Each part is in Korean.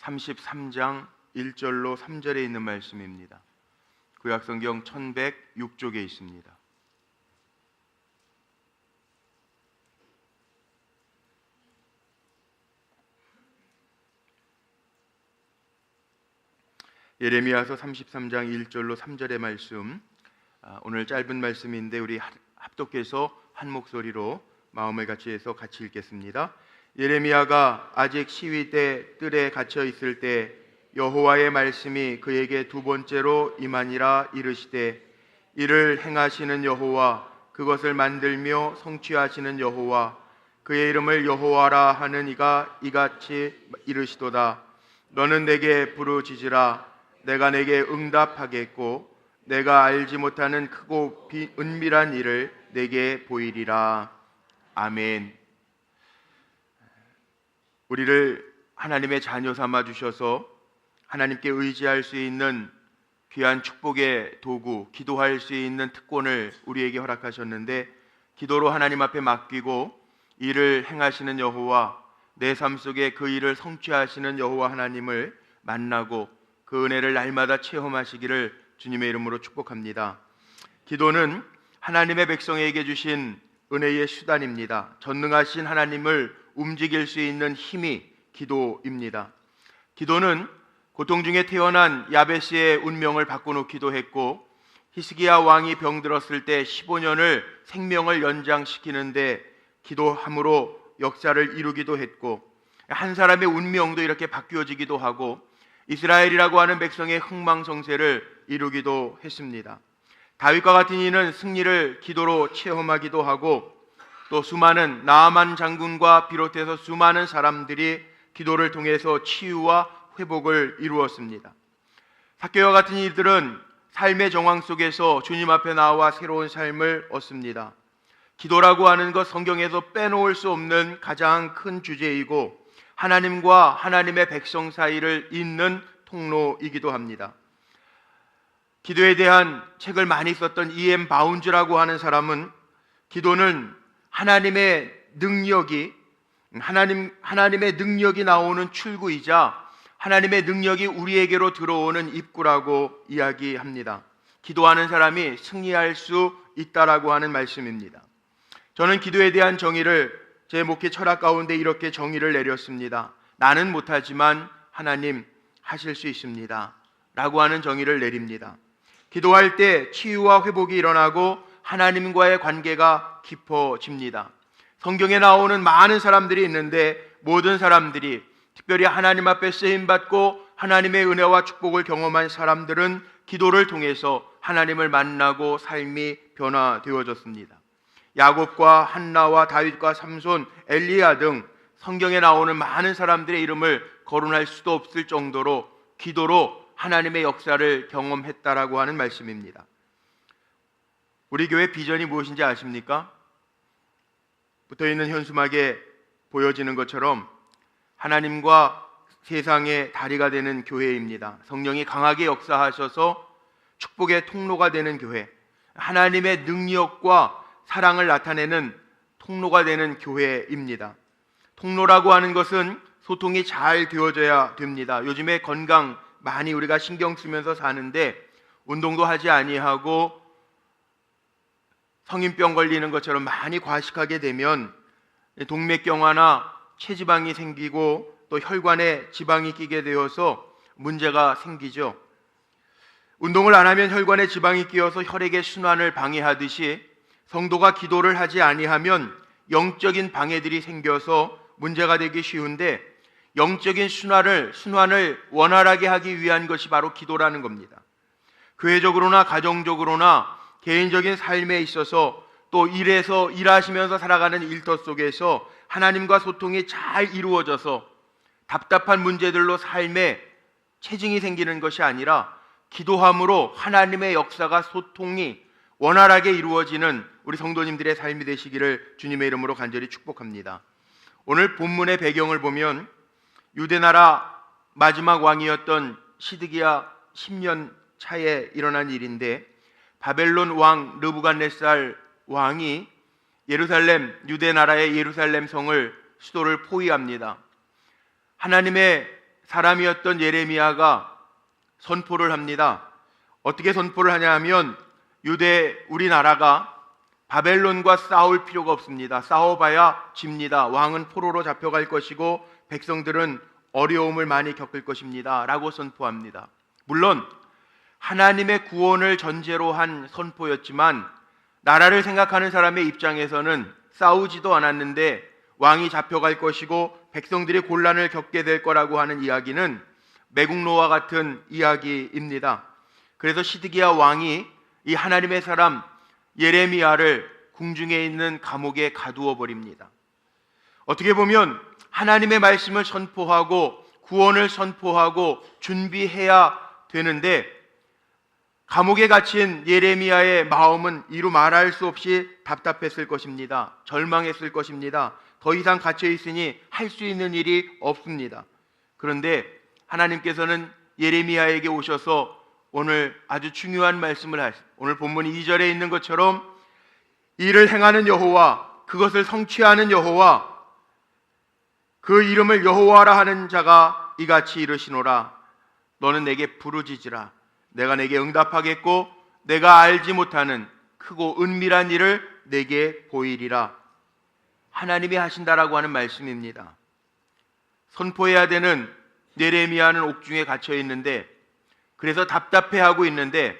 33장 1절로 3절에 있는 말씀입니다. 구약성경 1106쪽에 있습니다. 예레미야서 33장 1절로 3절의 말씀, 오늘 짧은 말씀인데 우리 합독해서 한 목소리로 마음을 같이 해서 같이 읽겠습니다. 예레미야가 아직 시위대 뜰에 갇혀 있을 때 여호와의 말씀이 그에게 두 번째로 임하니라. 이르시되 이를 행하시는 여호와, 그것을 만들며 성취하시는 여호와, 그의 이름을 여호와라 하는 이가 이같이 이르시도다. 너는 내게 부르짖으라. 내가 내게 응답하겠고 내가 알지 못하는 크고 은밀한 일을 내게 보이리라. 아멘. 우리를 하나님의 자녀 삼아 주셔서 하나님께 의지할 수 있는 귀한 축복의 도구, 기도할 수 있는 특권을 우리에게 허락하셨는데, 기도로 하나님 앞에 맡기고 일을 행하시는 여호와, 내 삶 속에 그 일을 성취하시는 여호와 하나님을 만나고 그 은혜를 날마다 체험하시기를 주님의 이름으로 축복합니다. 기도는 하나님의 백성에게 주신 은혜의 수단입니다. 전능하신 하나님을 움직일 수 있는 힘이 기도입니다. 기도는 고통 중에 태어난 야베스의 운명을 바꿔놓기도 했고, 히스기야 왕이 병들었을 때 15년을 생명을 연장시키는데 기도함으로 역사를 이루기도 했고, 한 사람의 운명도 이렇게 바뀌어지기도 하고, 이스라엘이라고 하는 백성의 흥망성쇠를 이루기도 했습니다. 다윗과 같은 이는 승리를 기도로 체험하기도 하고, 또 수많은 나아만 장군과 비롯해서 수많은 사람들이 기도를 통해서 치유와 회복을 이루었습니다. 삭개와 같은 이들은 삶의 정황 속에서 주님 앞에 나와 새로운 삶을 얻습니다. 기도라고 하는 것, 성경에서 빼놓을 수 없는 가장 큰 주제이고 하나님과 하나님의 백성 사이를 잇는 통로이기도 합니다. 기도에 대한 책을 많이 썼던 E.M. 바운즈라고 하는 사람은 기도는 하나님의 능력이 나오는 출구이자 하나님의 능력이 우리에게로 들어오는 입구라고 이야기합니다. 기도하는 사람이 승리할 수 있다라고 하는 말씀입니다. 저는 기도에 대한 정의를 제 목회 철학 가운데 이렇게 정의를 내렸습니다. 나는 못하지만 하나님 하실 수 있습니다 라고 하는 정의를 내립니다. 기도할 때 치유와 회복이 일어나고 하나님과의 관계가 깊어집니다. 성경에 나오는 많은 사람들이 있는데 모든 사람들이, 특별히 하나님 앞에 쓰임받고 하나님의 은혜와 축복을 경험한 사람들은 기도를 통해서 하나님을 만나고 삶이 변화되어졌습니다. 야곱과 한나와 다윗과 삼손, 엘리야 등 성경에 나오는 많은 사람들의 이름을 거론할 수도 없을 정도로 기도로 하나님의 역사를 경험했다라고 하는 말씀입니다. 우리 교회 비전이 무엇인지 아십니까? 붙어있는 현수막에 보여지는 것처럼 하나님과 세상의 다리가 되는 교회입니다. 성령이 강하게 역사하셔서 축복의 통로가 되는 교회, 하나님의 능력과 사랑을 나타내는 통로가 되는 교회입니다. 통로라고 하는 것은 소통이 잘 되어져야 됩니다. 요즘에 건강 많이 우리가 신경 쓰면서 사는데 운동도 하지 아니하고 성인병 걸리는 것처럼 많이 과식하게 되면 동맥경화나 체지방이 생기고 또 혈관에 지방이 끼게 되어서 문제가 생기죠. 운동을 안 하면 혈관에 지방이 끼어서 혈액의 순환을 방해하듯이 성도가 기도를 하지 아니하면 영적인 방해들이 생겨서 문제가 되기 쉬운데, 영적인 순환을 원활하게 하기 위한 것이 바로 기도라는 겁니다. 교회적으로나 가정적으로나 개인적인 삶에 있어서 또 일하시면서 살아가는 일터 속에서 하나님과 소통이 잘 이루어져서 답답한 문제들로 삶에 체증이 생기는 것이 아니라 기도함으로 하나님의 역사가, 소통이 원활하게 이루어지는 우리 성도님들의 삶이 되시기를 주님의 이름으로 간절히 축복합니다. 오늘 본문의 배경을 보면 유대나라 마지막 왕이었던 시드기야 10년 차에 일어난 일인데, 바벨론 왕 르부갓네살 왕이 유대나라의 예루살렘 성을, 수도를 포위합니다. 하나님의 사람이었던 예레미야가 선포를 합니다. 어떻게 선포를 하냐 하면 우리나라가 바벨론과 싸울 필요가 없습니다. 싸워봐야 집니다. 왕은 포로로 잡혀갈 것이고 백성들은 어려움을 많이 겪을 것입니다 라고 선포합니다. 물론 하나님의 구원을 전제로 한 선포였지만 나라를 생각하는 사람의 입장에서는 싸우지도 않았는데 왕이 잡혀갈 것이고 백성들이 곤란을 겪게 될 거라고 하는 이야기는 매국노와 같은 이야기입니다. 그래서 시드기야 왕이 이 하나님의 사람 예레미야를 궁중에 있는 감옥에 가두어 버립니다. 어떻게 보면 하나님의 말씀을 선포하고 구원을 선포하고 준비해야 되는데 감옥에 갇힌 예레미야의 마음은 이루 말할 수 없이 답답했을 것입니다. 절망했을 것입니다. 더 이상 갇혀 있으니 할 수 있는 일이 없습니다. 그런데 하나님께서는 예레미야에게 오셔서 오늘 아주 중요한 말씀을 하십니다. 오늘 본문 2절에 있는 것처럼 이를 행하는 여호와, 그것을 성취하는 여호와, 그 이름을 여호와라 하는 자가 이같이 이르시노라. 너는 내게 부르짖으라. 내가 내게 응답하겠고 내가 알지 못하는 크고 은밀한 일을 내게 보이리라. 하나님이 하신다라고 하는 말씀입니다. 선포해야 되는 예레미야는 옥중에 갇혀 있는데, 그래서 답답해하고 있는데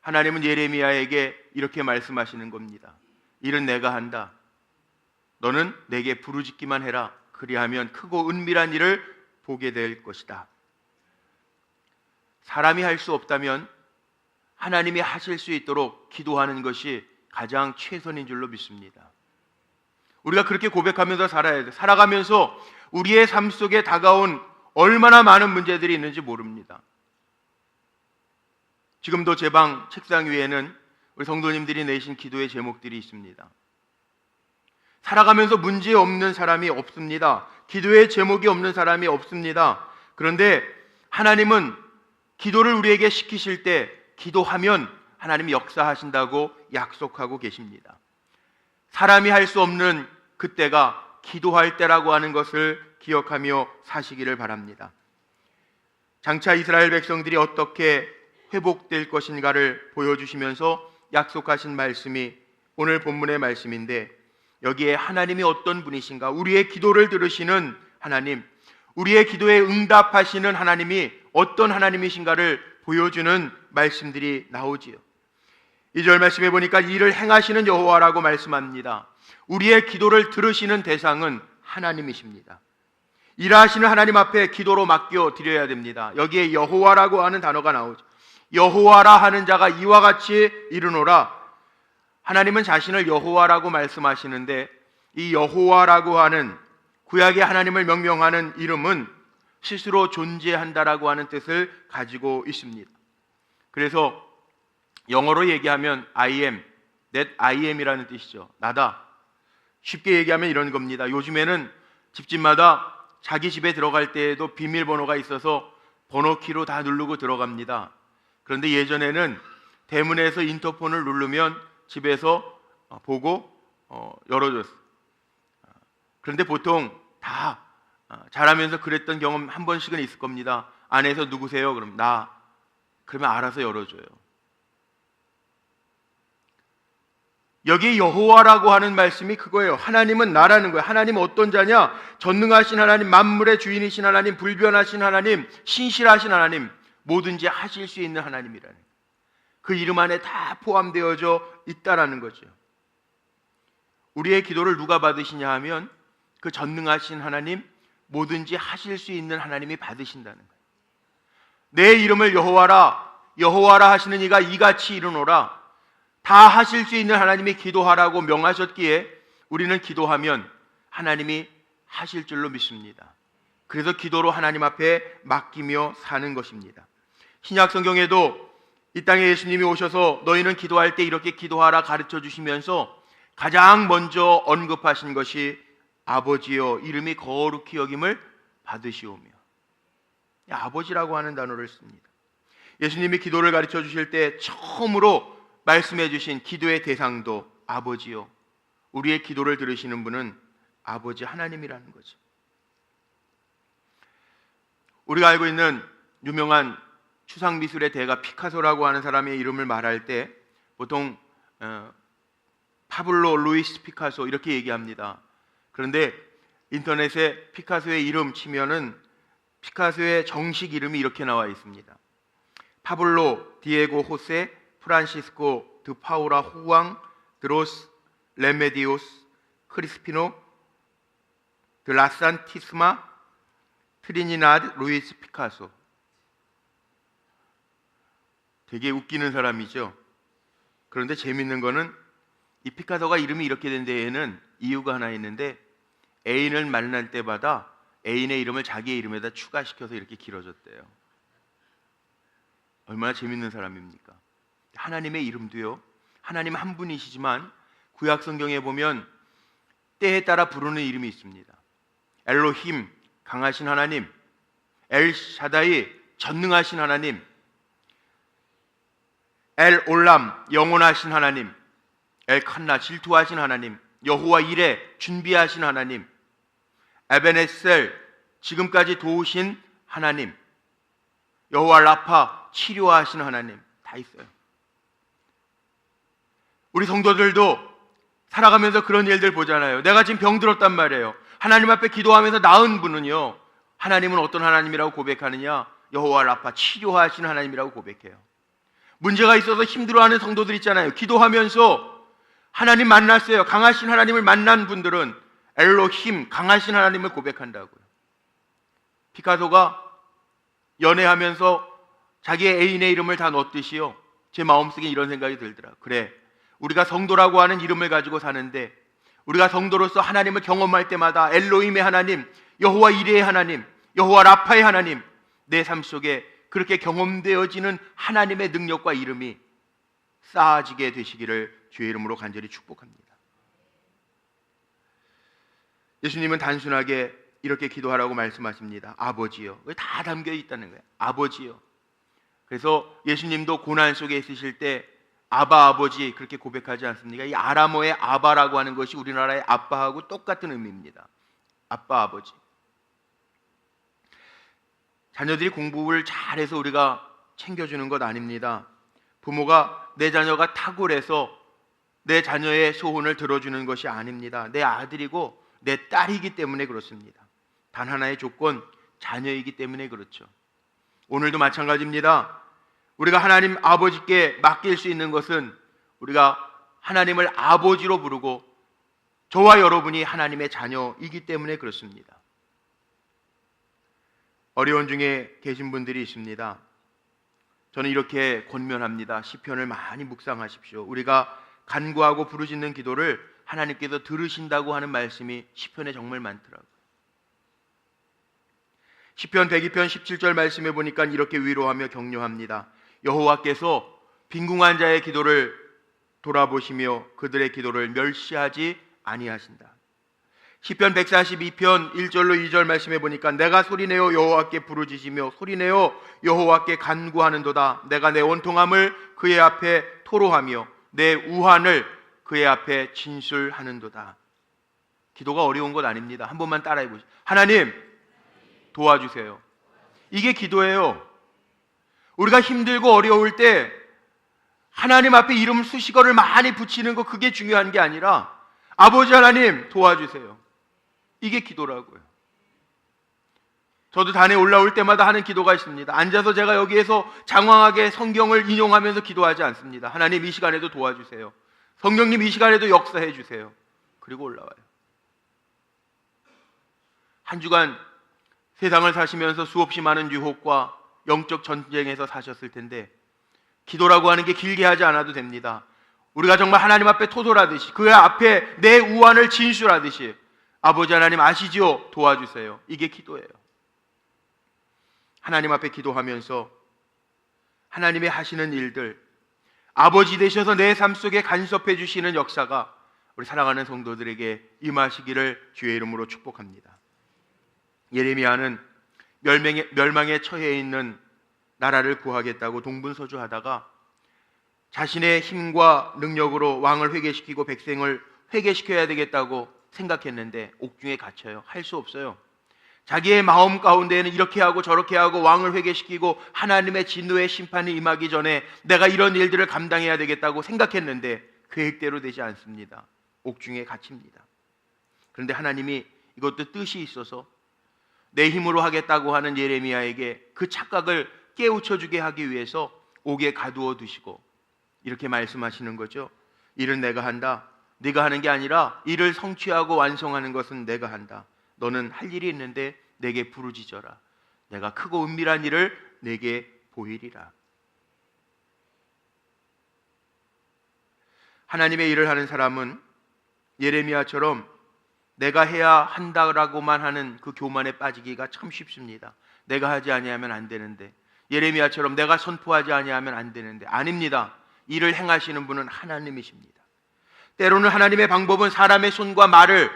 하나님은 예레미야에게 이렇게 말씀하시는 겁니다. 일은 내가 한다. 너는 내게 부르짖기만 해라. 그리하면 크고 은밀한 일을 보게 될 것이다. 사람이 할 수 없다면 하나님이 하실 수 있도록 기도하는 것이 가장 최선인 줄로 믿습니다. 우리가 그렇게 고백하면서 살아야 돼. 살아가면서 우리의 삶 속에 다가온 얼마나 많은 문제들이 있는지 모릅니다. 지금도 제 방 책상 위에는 우리 성도님들이 내신 기도의 제목들이 있습니다. 살아가면서 문제 없는 사람이 없습니다. 기도의 제목이 없는 사람이 없습니다. 그런데 하나님은 기도를 우리에게 시키실 때 기도하면 하나님이 역사하신다고 약속하고 계십니다. 사람이 할 수 없는 그때가 기도할 때라고 하는 것을 기억하며 사시기를 바랍니다. 장차 이스라엘 백성들이 어떻게 회복될 것인가를 보여주시면서 약속하신 말씀이 오늘 본문의 말씀인데, 여기에 하나님이 어떤 분이신가, 우리의 기도를 들으시는 하나님, 우리의 기도에 응답하시는 하나님이 어떤 하나님이신가를 보여주는 말씀들이 나오지요. 2절 말씀해 보니까 이를 행하시는 여호와라고 말씀합니다. 우리의 기도를 들으시는 대상은 하나님이십니다. 일하시는 하나님 앞에 기도로 맡겨 드려야 됩니다. 여기에 여호와라고 하는 단어가 나오죠. 여호와라 하는 자가 이와 같이 이르노라. 하나님은 자신을 여호와라고 말씀하시는데, 이 여호와라고 하는 구약의 하나님을 명명하는 이름은 스스로 존재한다라고 하는 뜻을 가지고 있습니다. 그래서 영어로 얘기하면 I am, that I am이라는 뜻이죠. 나다. 쉽게 얘기하면 이런 겁니다. 요즘에는 집집마다 자기 집에 들어갈 때에도 비밀번호가 있어서 번호키로 다 누르고 들어갑니다. 그런데 예전에는 대문에서 인터폰을 누르면 집에서 보고 열어줬어요. 그런데 보통 다 자라면서 그랬던 경험 한 번씩은 있을 겁니다. 안에서 누구세요? 그럼 나. 그러면 알아서 열어줘요. 여기 여호와라고 하는 말씀이 그거예요. 하나님은 나라는 거예요. 하나님은 어떤 자냐? 전능하신 하나님, 만물의 주인이신 하나님, 불변하신 하나님, 신실하신 하나님, 뭐든지 하실 수 있는 하나님이라는, 그 이름 안에 다 포함되어져 있다라는 거죠. 우리의 기도를 누가 받으시냐 하면 그 전능하신 하나님, 뭐든지 하실 수 있는 하나님이 받으신다는 거예요. 내 이름을 여호와라, 여호와라 하시는 이가 이같이 이르노라. 다 하실 수 있는 하나님이 기도하라고 명하셨기에 우리는 기도하면 하나님이 하실 줄로 믿습니다. 그래서 기도로 하나님 앞에 맡기며 사는 것입니다. 신약 성경에도 이 땅에 예수님이 오셔서 너희는 기도할 때 이렇게 기도하라 가르쳐 주시면서 가장 먼저 언급하신 것이 아버지여 이름이 거룩히 여김을 받으시오며, 아버지라고 하는 단어를 씁니다. 예수님이 기도를 가르쳐 주실 때 처음으로 말씀해 주신 기도의 대상도 아버지요, 우리의 기도를 들으시는 분은 아버지 하나님이라는 거죠. 우리가 알고 있는 유명한 추상 미술의 대가 피카소라고 하는 사람의 이름을 말할 때 보통 파블로 루이스 피카소 이렇게 얘기합니다. 그런데 인터넷에 피카소의 이름 치면은 피카소의 정식 이름이 이렇게 나와 있습니다. 파블로 디에고 호세 프란시스코 드 파우라 후앙 드로스 레메디오스 크리스피노 드 라산티스마 트리니나드 루이스 피카소. 되게 웃기는 사람이죠. 그런데 재밌는 거는 이 피카소가 이름이 이렇게 된 데에는 이유가 하나 있는데, 애인을 만날 때마다 애인의 이름을 자기의 이름에다 추가시켜서 이렇게 길어졌대요. 얼마나 재밌는 사람입니까? 하나님의 이름도요, 하나님 한 분이시지만 구약 성경에 보면 때에 따라 부르는 이름이 있습니다. 엘로힘, 강하신 하나님, 엘샤다이, 전능하신 하나님, 엘 올람, 영원하신 하나님, 엘칸나, 질투하신 하나님, 여호와 이레, 준비하신 하나님, 에베네셀, 지금까지 도우신 하나님, 여호와 라파, 치료하신 하나님, 다 있어요. 우리 성도들도 살아가면서 그런 일들 보잖아요. 내가 지금 병들었단 말이에요. 하나님 앞에 기도하면서 나은 분은요, 하나님은 어떤 하나님이라고 고백하느냐? 여호와 라파, 치료하신 하나님이라고 고백해요. 문제가 있어서 힘들어하는 성도들 있잖아요. 기도하면서 하나님 만났어요. 강하신 하나님을 만난 분들은 엘로힘, 강하신 하나님을 고백한다고요. 피카소가 연애하면서 자기의 애인의 이름을 다 넣었듯이요, 제 마음속에 이런 생각이 들더라. 그래, 우리가 성도라고 하는 이름을 가지고 사는데, 우리가 성도로서 하나님을 경험할 때마다 엘로힘의 하나님, 여호와 이레의 하나님, 여호와 라파의 하나님, 내 삶 속에 그렇게 경험되어지는 하나님의 능력과 이름이 쌓아지게 되시기를 주의 이름으로 간절히 축복합니다. 예수님은 단순하게 이렇게 기도하라고 말씀하십니다. 아버지요. 다 담겨 있다는 거예요. 아버지요. 그래서 예수님도 고난 속에 있으실 때 아바 아버지 그렇게 고백하지 않습니까? 이 아람어의 아바라고 하는 것이 우리나라의 아빠하고 똑같은 의미입니다. 아빠 아버지. 자녀들이 공부를 잘해서 우리가 챙겨주는 것 아닙니다. 부모가 내 자녀가 탁월해서 내 자녀의 소원을 들어주는 것이 아닙니다. 내 아들이고 내 딸이기 때문에 그렇습니다. 단 하나의 조건, 자녀이기 때문에 그렇죠. 오늘도 마찬가지입니다. 우리가 하나님 아버지께 맡길 수 있는 것은 우리가 하나님을 아버지로 부르고 저와 여러분이 하나님의 자녀이기 때문에 그렇습니다. 어려운 중에 계신 분들이 있습니다. 저는 이렇게 권면합니다. 시편을 많이 묵상하십시오. 우리가 간구하고 부르짖는 기도를 하나님께서 들으신다고 하는 말씀이 시편에 정말 많더라고요. 시편 102편 17절 말씀에 보니까 이렇게 위로하며 격려합니다. 여호와께서 빈궁한 자의 기도를 돌아보시며 그들의 기도를 멸시하지 아니하신다. 시편 142편 1절로 2절 말씀해 보니까 내가 소리내어 여호와께 부르짖으며 소리내어 여호와께 간구하는도다. 내가 내 원통함을 그의 앞에 토로하며 내 우환을 그의 앞에 진술하는도다. 기도가 어려운 것 아닙니다. 한 번만 따라해 보시죠. 하나님 도와주세요. 이게 기도예요. 우리가 힘들고 어려울 때 하나님 앞에 이름 수식어를 많이 붙이는 거, 그게 중요한 게 아니라 아버지 하나님 도와주세요. 이게 기도라고요. 저도 단에 올라올 때마다 하는 기도가 있습니다. 앉아서 제가 여기에서 장황하게 성경을 인용하면서 기도하지 않습니다. 하나님 이 시간에도 도와주세요. 성령님 이 시간에도 역사해 주세요. 그리고 올라와요. 한 주간 세상을 사시면서 수없이 많은 유혹과 영적 전쟁에서 사셨을 텐데 기도라고 하는 게 길게 하지 않아도 됩니다. 우리가 정말 하나님 앞에 토설하듯이 그 앞에 내 우환을 진술하듯이 아버지 하나님 아시지요? 도와주세요. 이게 기도예요. 하나님 앞에 기도하면서 하나님의 하시는 일들, 아버지 되셔서 내 삶 속에 간섭해 주시는 역사가 우리 사랑하는 성도들에게 임하시기를 주의 이름으로 축복합니다. 예레미야는 멸망에 처해 있는 나라를 구하겠다고 동분서주하다가 자신의 힘과 능력으로 왕을 회개시키고 백성을 회개시켜야 되겠다고 생각했는데 옥중에 갇혀요. 할 수 없어요. 자기의 마음 가운데에는 이렇게 하고 저렇게 하고 왕을 회개시키고 하나님의 진노의 심판이 임하기 전에 내가 이런 일들을 감당해야 되겠다고 생각했는데 계획대로 되지 않습니다. 옥중에 갇힙니다. 그런데 하나님이 이것도 뜻이 있어서 내 힘으로 하겠다고 하는 예레미야에게 그 착각을 깨우쳐주게 하기 위해서 옥에 가두어 두시고 이렇게 말씀하시는 거죠. 일은 내가 한다. 네가 하는 게 아니라 일을 성취하고 완성하는 것은 내가 한다. 너는 할 일이 있는데 내게 부르짖어라. 내가 크고 은밀한 일을 내게 보이리라. 하나님의 일을 하는 사람은 예레미야처럼 내가 해야 한다라고만 하는 그 교만에 빠지기가 참 쉽습니다. 내가 하지 아니하면 안 되는데, 예레미야처럼 내가 선포하지 아니하면 안 되는데, 아닙니다. 일을 행하시는 분은 하나님이십니다. 때로는 하나님의 방법은 사람의 손과 말을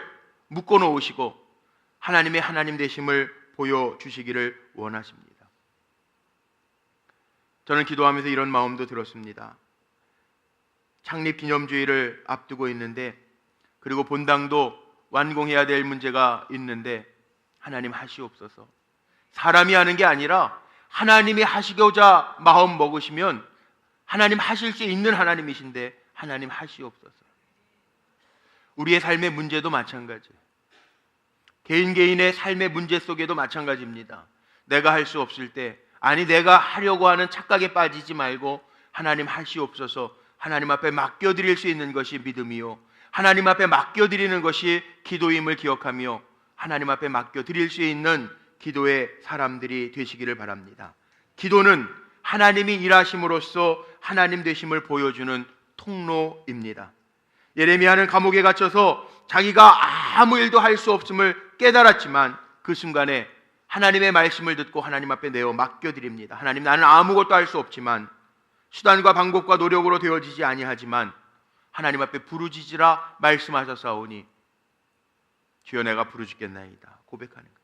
묶어 놓으시고 하나님의 하나님 되심을 보여주시기를 원하십니다. 저는 기도하면서 이런 마음도 들었습니다. 창립기념주의를 앞두고 있는데, 그리고 본당도 완공해야 될 문제가 있는데 하나님 하시옵소서. 사람이 하는 게 아니라 하나님이 하시고자 마음 먹으시면 하나님 하실 수 있는 하나님이신데 하나님 하시옵소서. 우리의 삶의 문제도 마찬가지예요. 개인의 삶의 문제 속에도 마찬가지입니다. 내가 할 수 없을 때, 아니 내가 하려고 하는 착각에 빠지지 말고 하나님 하시옵소서. 하나님 앞에 맡겨드릴 수 있는 것이 믿음이요, 하나님 앞에 맡겨드리는 것이 기도임을 기억하며 하나님 앞에 맡겨드릴 수 있는 기도의 사람들이 되시기를 바랍니다. 기도는 하나님이 일하심으로써 하나님 되심을 보여주는 통로입니다. 예레미야는 감옥에 갇혀서 자기가 아무 일도 할 수 없음을 깨달았지만 그 순간에 하나님의 말씀을 듣고 하나님 앞에 내어 맡겨드립니다. 하나님, 나는 아무것도 할 수 없지만, 수단과 방법과 노력으로 되어지지 아니하지만 하나님 앞에 부르짖으라 말씀하셨사오니 주여 내가 부르짖겠나이다 고백하는 거예요.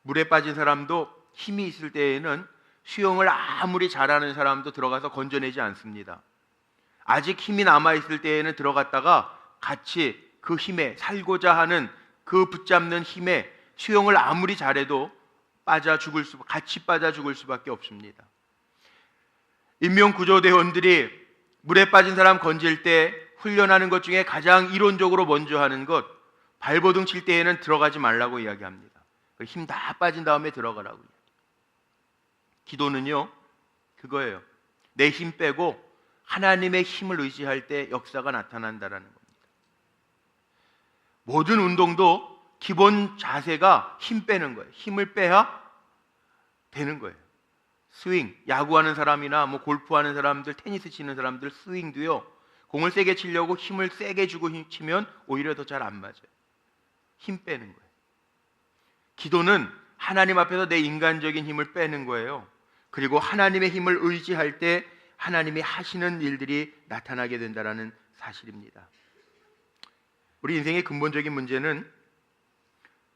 물에 빠진 사람도 힘이 있을 때에는 수영을 아무리 잘하는 사람도 들어가서 건져내지 않습니다. 아직 힘이 남아있을 때에는 들어갔다가 같이 그 힘에, 살고자 하는 그 붙잡는 힘에 수영을 아무리 잘해도 같이 빠져 죽을 수밖에 없습니다. 인명구조대원들이 물에 빠진 사람 건질 때 훈련하는 것 중에 가장 이론적으로 먼저 하는 것, 발버둥 칠 때에는 들어가지 말라고 이야기합니다. 힘 다 빠진 다음에 들어가라고. 기도는요, 그거예요. 내 힘 빼고 하나님의 힘을 의지할 때 역사가 나타난다라는 겁니다. 모든 운동도 기본 자세가 힘 빼는 거예요. 힘을 빼야 되는 거예요. 스윙, 야구하는 사람이나 골프하는 사람들, 테니스 치는 사람들 스윙도요, 공을 세게 치려고 힘을 세게 주고 치면 오히려 더 잘 안 맞아요. 힘 빼는 거예요. 기도는 하나님 앞에서 내 인간적인 힘을 빼는 거예요. 그리고 하나님의 힘을 의지할 때 하나님이 하시는 일들이 나타나게 된다는 사실입니다. 우리 인생의 근본적인 문제는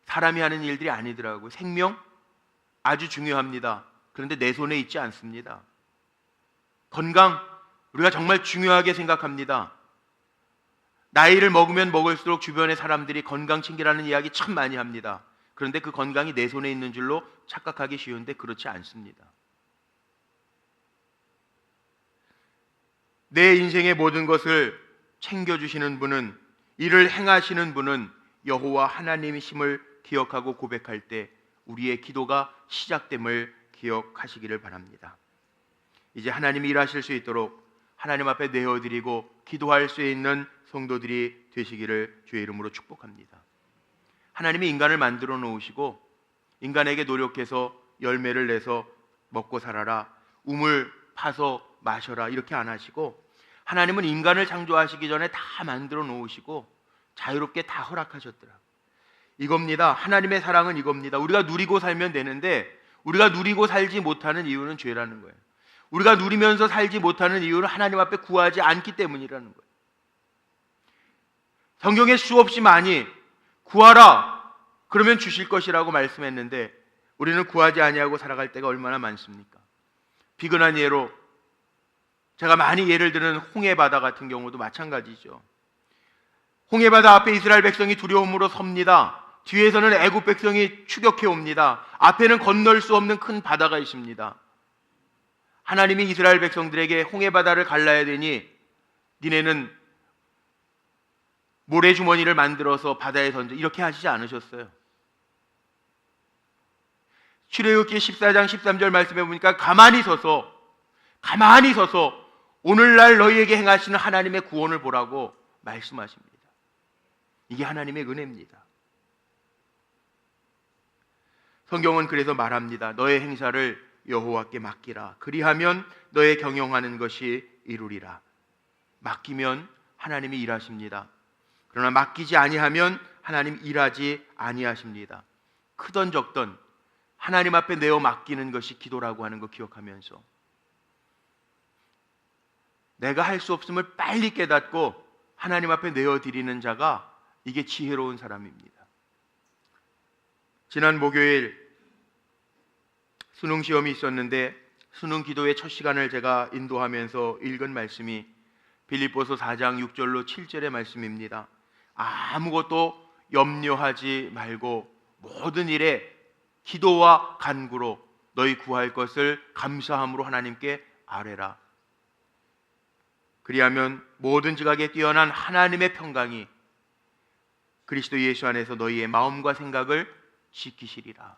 사람이 하는 일들이 아니더라고요. 생명 아주 중요합니다. 그런데 내 손에 있지 않습니다. 건강, 우리가 정말 중요하게 생각합니다. 나이를 먹으면 먹을수록 주변의 사람들이 건강 챙기라는 이야기 참 많이 합니다. 그런데 그 건강이 내 손에 있는 줄로 착각하기 쉬운데 그렇지 않습니다. 내 인생의 모든 것을 챙겨주시는 분은, 이를 행하시는 분은 여호와 하나님이심을 기억하고 고백할 때 우리의 기도가 시작됨을 기억하시기를 바랍니다. 이제 하나님이 일하실 수 있도록 하나님 앞에 내어드리고 기도할 수 있는 성도들이 되시기를 주의 이름으로 축복합니다. 하나님이 인간을 만들어 놓으시고 인간에게 노력해서 열매를 내서 먹고 살아라, 우물 파서 마셔라 이렇게 안 하시고, 하나님은 인간을 창조하시기 전에 다 만들어 놓으시고 자유롭게 다 허락하셨더라. 이겁니다. 하나님의 사랑은 이겁니다. 우리가 누리고 살면 되는데 우리가 누리고 살지 못하는 이유는 죄라는 거예요. 우리가 누리면서 살지 못하는 이유는 하나님 앞에 구하지 않기 때문이라는 거예요. 성경에 수없이 많이 구하라 그러면 주실 것이라고 말씀했는데 우리는 구하지 아니하고 살아갈 때가 얼마나 많습니까? 비근한 예로 제가 많이 예를 드는 홍해바다 같은 경우도 마찬가지죠. 홍해바다 앞에 이스라엘 백성이 두려움으로 섭니다. 뒤에서는 애굽 백성이 추격해 옵니다. 앞에는 건널 수 없는 큰 바다가 있습니다. 하나님이 이스라엘 백성들에게 홍해바다를 갈라야 되니 니네는 모래주머니를 만들어서 바다에 던져, 이렇게 하시지 않으셨어요. 출애굽기 14장 13절 말씀해 보니까 가만히 서서 오늘날 너희에게 행하시는 하나님의 구원을 보라고 말씀하십니다. 이게 하나님의 은혜입니다. 성경은 그래서 말합니다. 너의 행사를 여호와께 맡기라. 그리하면 너의 경영하는 것이 이루리라. 맡기면 하나님이 일하십니다. 그러나 맡기지 아니하면 하나님 일하지 아니하십니다. 크던 적던 하나님 앞에 내어 맡기는 것이 기도라고 하는 거 기억하면서 내가 할 수 없음을 빨리 깨닫고 하나님 앞에 내어드리는 자가 이게 지혜로운 사람입니다. 지난 목요일 수능 시험이 있었는데 수능 기도의 첫 시간을 제가 인도하면서 읽은 말씀이 빌립보서 4장 6절로 7절의 말씀입니다. 아무것도 염려하지 말고 모든 일에 기도와 간구로 너희 구할 것을 감사함으로 하나님께 아뢰라. 그리하면 모든 지각에 뛰어난 하나님의 평강이 그리스도 예수 안에서 너희의 마음과 생각을 지키시리라.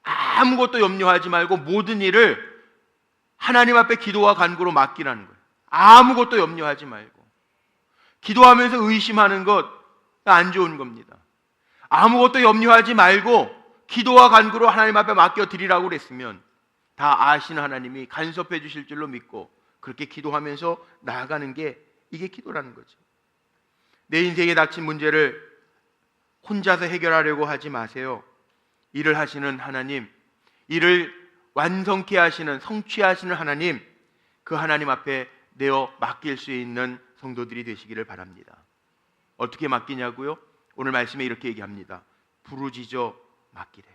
아무것도 염려하지 말고 모든 일을 하나님 앞에 기도와 간구로 맡기라는 거예요. 아무것도 염려하지 말고. 기도하면서 의심하는 것 안 좋은 겁니다. 아무것도 염려하지 말고 기도와 간구로 하나님 앞에 맡겨드리라고 그랬으면 다 아시는 하나님이 간섭해 주실 줄로 믿고 그렇게 기도하면서 나아가는 게 이게 기도라는 거죠. 내 인생에 닥친 문제를 혼자서 해결하려고 하지 마세요. 일을 하시는 하나님, 일을 완성케 하시는, 성취하시는 하나님, 그 하나님 앞에 내어 맡길 수 있는 성도들이 되시기를 바랍니다. 어떻게 맡기냐고요? 오늘 말씀에 이렇게 얘기합니다. 부르짖어 맡기래요.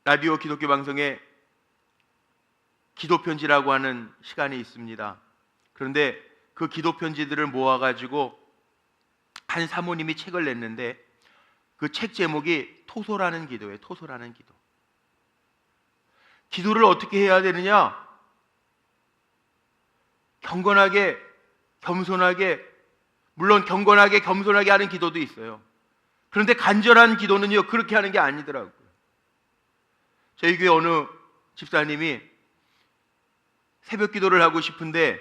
라디오 기독교 방송에 기도편지라고 하는 시간이 있습니다. 그런데 그 기도편지들을 모아가지고 한 사모님이 책을 냈는데 그 책 제목이 토소라는 기도예요. 토소라는 기도. 기도를 어떻게 해야 되느냐? 경건하게, 겸손하게, 물론 경건하게, 겸손하게 하는 기도도 있어요. 그런데 간절한 기도는요, 그렇게 하는 게 아니더라고요. 저희 교회 어느 집사님이 새벽 기도를 하고 싶은데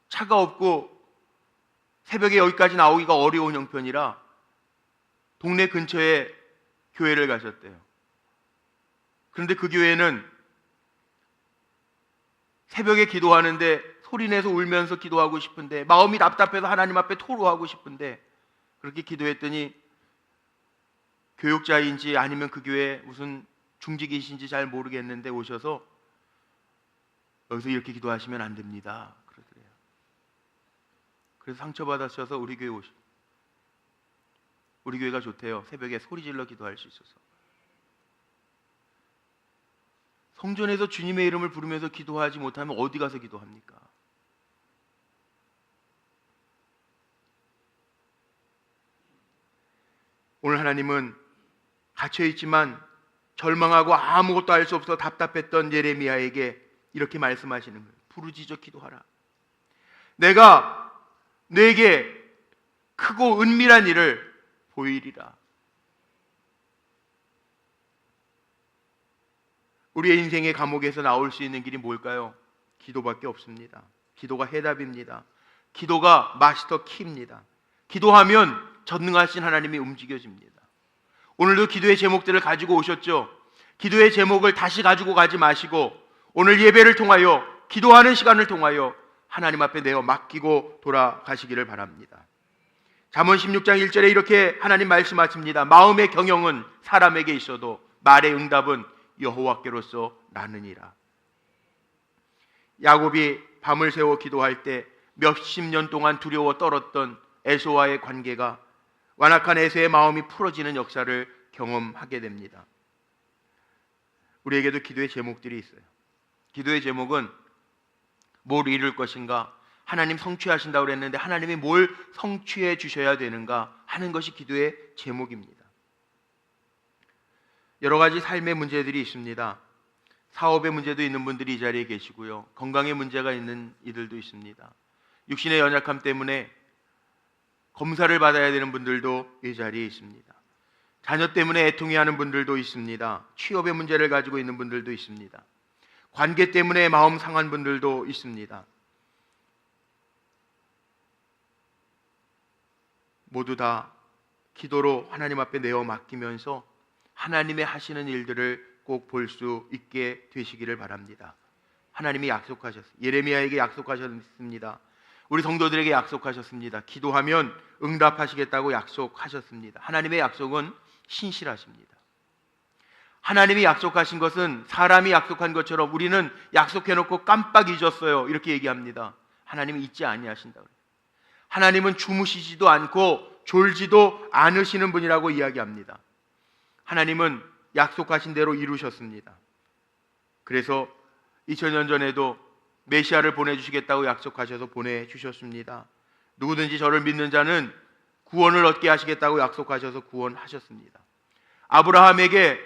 차가 없고 새벽에 여기까지 나오기가 어려운 형편이라 동네 근처에 교회를 가셨대요. 그런데 그 교회는 새벽에 기도하는데 소리내서 울면서 기도하고 싶은데 마음이 답답해서 하나님 앞에 토로하고 싶은데 그렇게 기도했더니 교육자인지 아니면 그 교회 무슨 중직이신지 잘 모르겠는데 오셔서 여기서 이렇게 기도하시면 안 됩니다 그러더래요. 그래서 상처받으셔서 우리 교회 오시. 우리 교회가 좋대요. 새벽에 소리질러 기도할 수 있어서. 성전에서 주님의 이름을 부르면서 기도하지 못하면 어디 가서 기도합니까? 오늘 하나님은 갇혀있지만 절망하고 아무것도 할 수 없어 답답했던 예레미야에게 이렇게 말씀하시는 거예요. 부르짖어 기도하라. 내가 네게 크고 은밀한 일을 보이리라. 우리의 인생의 감옥에서 나올 수 있는 길이 뭘까요? 기도밖에 없습니다. 기도가 해답입니다. 기도가 마스터 키입니다. 기도하면 전능하신 하나님이 움직여집니다. 오늘도 기도의 제목들을 가지고 오셨죠? 기도의 제목을 다시 가지고 가지 마시고 오늘 예배를 통하여 기도하는 시간을 통하여 하나님 앞에 내어 맡기고 돌아가시기를 바랍니다. 잠언 16장 1절에 이렇게 하나님 말씀하십니다. 마음의 경영은 사람에게 있어도 말의 응답은 여호와께로서 나느니라. 야곱이 밤을 새워 기도할 때 몇십 년 동안 두려워 떨었던 에서와의 관계가 완악한 에서의 마음이 풀어지는 역사를 경험하게 됩니다. 우리에게도 기도의 제목들이 있어요. 기도의 제목은 뭘 이룰 것인가? 하나님 성취하신다고 그랬는데 하나님이 뭘 성취해 주셔야 되는가 하는 것이 기도의 제목입니다. 여러 가지 삶의 문제들이 있습니다. 사업의 문제도 있는 분들이 이 자리에 계시고요. 건강의 문제가 있는 이들도 있습니다. 육신의 연약함 때문에 검사를 받아야 되는 분들도 이 자리에 있습니다. 자녀 때문에 애통해하는 분들도 있습니다. 취업의 문제를 가지고 있는 분들도 있습니다. 관계 때문에 마음 상한 분들도 있습니다. 모두 다 기도로 하나님 앞에 내어 맡기면서 하나님의 하시는 일들을 꼭 볼 수 있게 되시기를 바랍니다. 하나님이 약속하셨습니다. 예레미야에게 약속하셨습니다. 우리 성도들에게 약속하셨습니다. 기도하면 응답하시겠다고 약속하셨습니다. 하나님의 약속은 신실하십니다. 하나님이 약속하신 것은 사람이 약속한 것처럼 우리는 약속해놓고 깜빡 잊었어요 이렇게 얘기합니다. 하나님은 잊지 아니하신다고. 하나님은 주무시지도 않고 졸지도 않으시는 분이라고 이야기합니다. 하나님은 약속하신 대로 이루셨습니다. 그래서 2000년 전에도 메시아를 보내주시겠다고 약속하셔서 보내주셨습니다. 누구든지 저를 믿는 자는 구원을 얻게 하시겠다고 약속하셔서 구원하셨습니다. 아브라함에게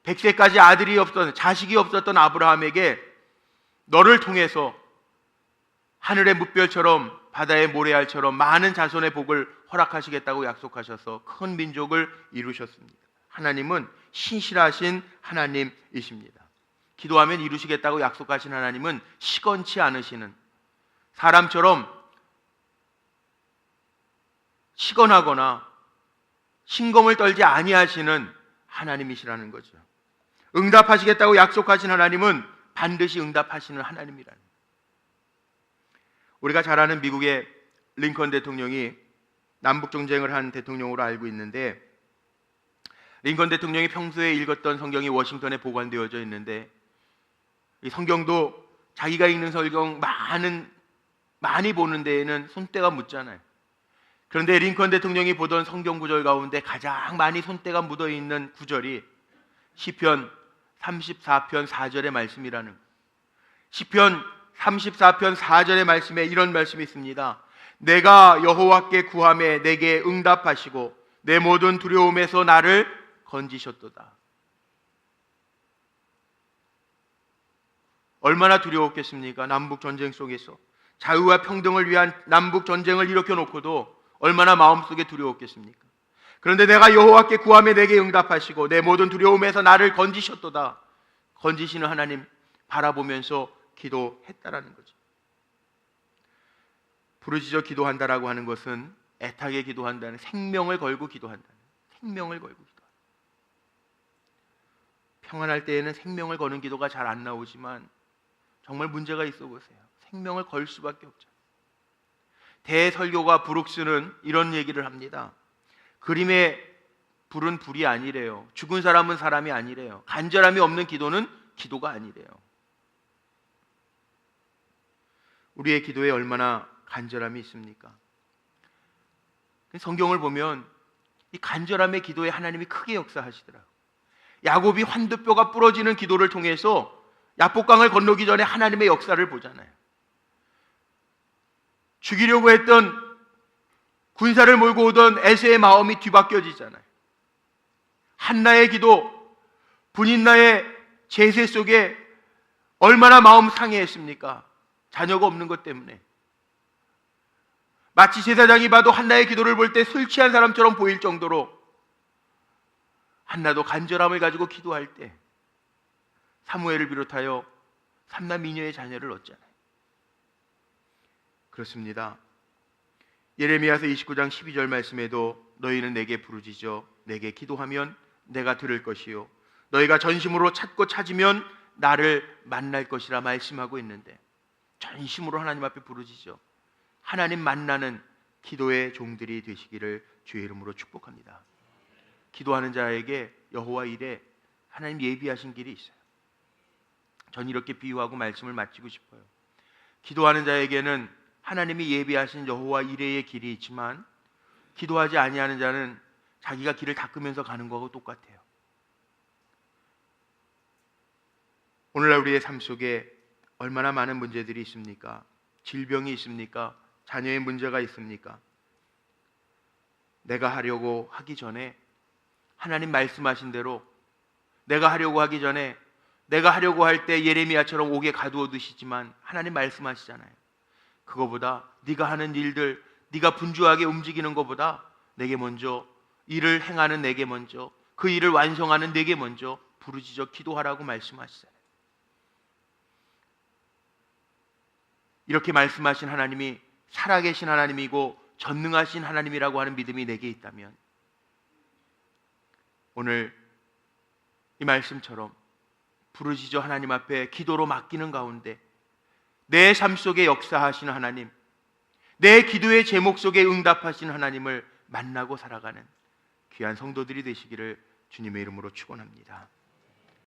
100세까지 아들이 없었던, 자식이 없었던 아브라함에게 너를 통해서 하늘의 뭇별처럼 바다의 모래알처럼 많은 자손의 복을 허락하시겠다고 약속하셔서 큰 민족을 이루셨습니다. 하나님은 신실하신 하나님이십니다. 기도하면 이루시겠다고 약속하신 하나님은 시건치 않으시는, 사람처럼 시건하거나 신검을 떨지 아니하시는 하나님이시라는 거죠. 응답하시겠다고 약속하신 하나님은 반드시 응답하시는 하나님이라는 거예요. 우리가 잘 아는 미국의 링컨 대통령이 남북전쟁을 한 대통령으로 알고 있는데, 링컨 대통령이 평소에 읽었던 성경이 워싱턴에 보관되어져 있는데, 이 성경도 자기가 읽는 성경 많이 보는 데에는 손때가 묻잖아요. 그런데 링컨 대통령이 보던 성경 구절 가운데 가장 많이 손때가 묻어 있는 구절이 시편 34편 4절의 말씀이라는 거예요. 시편 34편 4절의 말씀에 이런 말씀이 있습니다. 내가 여호와께 구하매 내게 응답하시고 내 모든 두려움에서 나를 건지셨도다. 얼마나 두려웠겠습니까? 남북 전쟁 속에서 자유와 평등을 위한 남북 전쟁을 일으켜 놓고도 얼마나 마음속에 두려웠겠습니까? 그런데 내가 여호와께 구하매 내게 응답하시고 내 모든 두려움에서 나를 건지셨도다. 건지시는 하나님 바라보면서 기도했다라는 거죠. 부르짖어 기도한다라고 하는 것은 애타게 기도한다는, 생명을 걸고 기도한다는, 생명을 걸고 기도한다. 평안할 때에는 생명을 거는 기도가 잘 안 나오지만 정말 문제가 있어 보세요. 생명을 걸 수밖에 없죠. 대설교가 브룩스는 이런 얘기를 합니다. 그림에 불은 불이 아니래요. 죽은 사람은 사람이 아니래요. 간절함이 없는 기도는 기도가 아니래요. 우리의 기도에 얼마나 간절함이 있습니까? 성경을 보면 이 간절함의 기도에 하나님이 크게 역사하시더라고요. 야곱이 환두뼈가 부러지는 기도를 통해서 야복강을 건너기 전에 하나님의 역사를 보잖아요. 죽이려고 했던 군사를 몰고 오던 에세의 마음이 뒤바뀌어지잖아요. 한나의 기도, 분인나의 제세 속에 얼마나 마음 상해했습니까? 자녀가 없는 것 때문에. 마치 제사장이 봐도 한나의 기도를 볼 때 술 취한 사람처럼 보일 정도로 한나도 간절함을 가지고 기도할 때 사무엘을 비롯하여 삼남 미녀의 자녀를 얻잖아요. 그렇습니다. 예레미야서 29장 12절 말씀에도 너희는 내게 부르짖어 내게 기도하면 내가 들을 것이요 너희가 전심으로 찾고 찾으면 나를 만날 것이라 말씀하고 있는데, 전심으로 하나님 앞에 부르짖어 하나님 만나는 기도의 종들이 되시기를 주의 이름으로 축복합니다. 기도하는 자에게 여호와 일에 하나님 예비하신 길이 있어요. 전 이렇게 비유하고 말씀을 마치고 싶어요. 기도하는 자에게는 하나님이 예비하신 여호와 이레의 길이 있지만, 기도하지 아니하는 자는 자기가 길을 닦으면서 가는 거하고 똑같아요. 오늘날 우리의 삶 속에 얼마나 많은 문제들이 있습니까? 질병이 있습니까? 자녀의 문제가 있습니까? 내가 하려고 하기 전에 하나님 말씀하신 대로 내가 하려고 하기 전에 내가 하려고 할 때 예레미야처럼 옥에 가두어 두시지만 하나님 말씀하시잖아요. 그거보다 네가 하는 일들, 네가 분주하게 움직이는 것보다 내게 먼저 일을 행하는 내게 먼저 그 일을 완성하는 내게 먼저 부르짖어 기도하라고 말씀하시잖아요. 이렇게 말씀하신 하나님이 살아계신 하나님이고 전능하신 하나님이라고 하는 믿음이 내게 있다면 오늘 이 말씀처럼 부르짖어 하나님 앞에 기도로 맡기는 가운데 내 삶 속에 역사하시는 하나님, 내 기도의 제목 속에 응답하시는 하나님을 만나고 살아가는 귀한 성도들이 되시기를 주님의 이름으로 축원합니다.